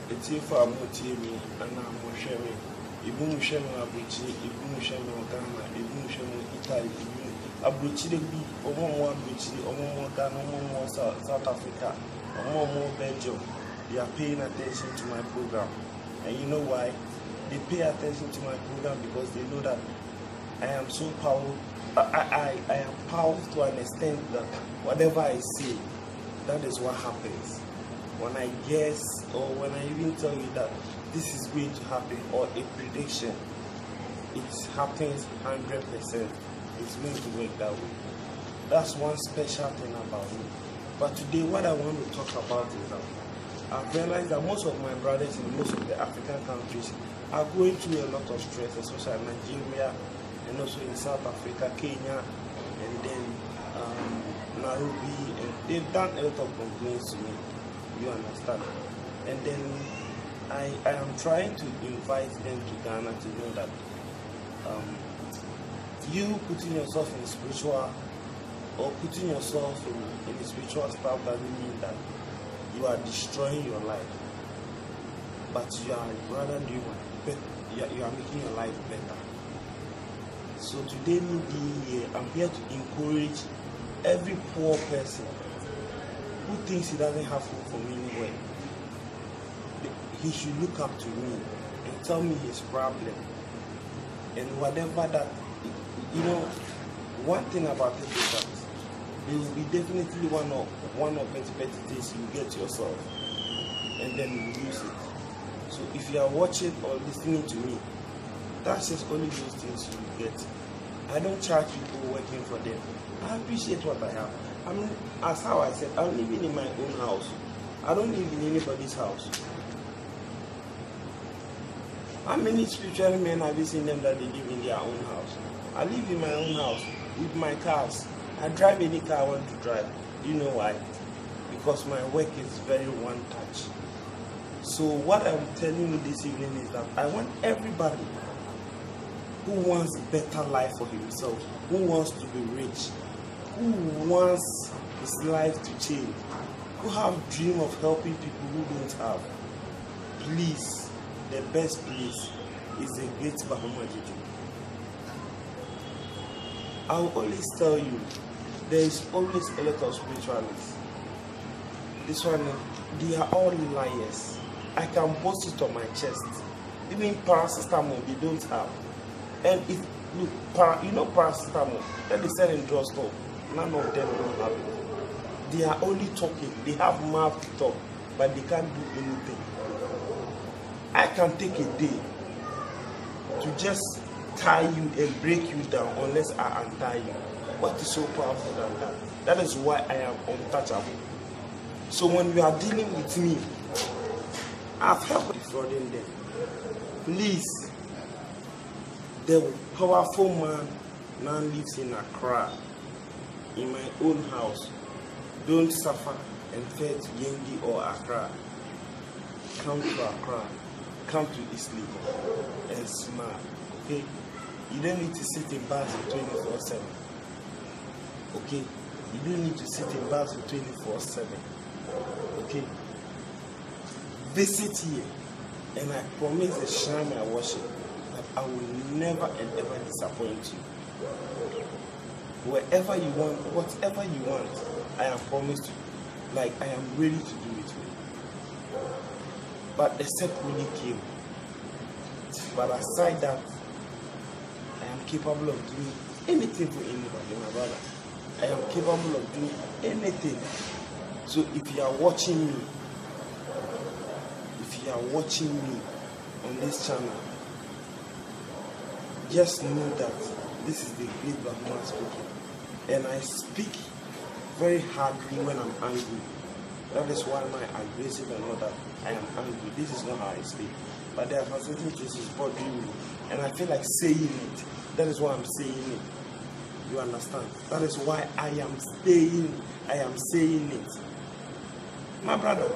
It's if I'm not me and I'm sharing. Even Shem Abuchi, even Shem Ghana, even Shem Italy, even Abuchi the B, or more Abuchi, or more Ghana, or more South Africa, or more Belgium. They are paying attention to my program. And you know why? They pay attention to my program because they know that I am so powerful. I am powerful to an extent that whatever I say, that is what happens. When I guess or when I even tell you that this is going to happen or a prediction, it happens 100%. It's going to work that way. That's one special thing about me. But today what I want to talk about is that I've realized that most of my brothers in most of the African countries are going through a lot of stress, especially in Nigeria and also in South Africa, Kenya, and then Nairobi, and they've done a lot of complaints to me. You understand? And then I am trying to invite them to Ghana to know that you putting yourself in spiritual or putting yourself in the spiritual stuff doesn't mean that you are destroying your life, but you are rather doing you are making your life better. So today, me being here, I'm here to encourage every poor person who thinks he doesn't have food from anywhere. He should look up to me and tell me his problem, and whatever that, you know, one thing about it is that there will be definitely one or petty things you get yourself, and then you use it. So if you are watching or listening to me, that's just only those things you get. I don't charge people working for them. I appreciate what I have. I mean, as how I said, I'm living in my own house. I don't live in anybody's house. How many spiritual men have you seen them that they live in their own house? I live in my own house with my cars. I drive any car I want to drive. Do you know why? Because my work is very one touch. So what I'm telling you this evening is that I want everybody who wants a better life for himself, who wants to be rich, who wants his life to change, who have dream of helping people who don't have, please, the best place is the Great Bahama Juju. I will always tell you, there is always a lot of spiritualists. This one, they are all liars. I can boast it on my chest. Even paracetamol they don't have. And if look, you know paracetamol that they sell in drugstore, none of them don't have it. They are only talking. They have mouth to talk, but they can't do anything. I can take a day to just tie you and break you down unless I untie you. What is so powerful than that? That is why I am untouchable. So when you are dealing with me, I've helped defrauding them. Please, the powerful man now lives in Accra, in my own house. Don't suffer and fear to Yengi or Accra. Come to Accra, come to Islip and smile. Okay? You don't need to sit in bars 24/7. Okay? You don't need to sit in bars 24/7. Okay? Visit here, and I promise the shrine I worship that I will never and ever disappoint you. Wherever you want, whatever you want, I am promised to. Like, I am ready to do it for you. But except when you kill. But aside that, I am capable of doing anything for anybody, my brother. I am capable of doing anything. So if you are watching me, on this channel, just know that this is the Great Bahama speaking. And I speak very hardly when I'm angry. That is why my aggressive and all that. I am angry. This is not how I speak. But there are certain cases bothering me. And I feel like saying it. That is why I'm saying it. You understand? That is why I am saying it. My brother,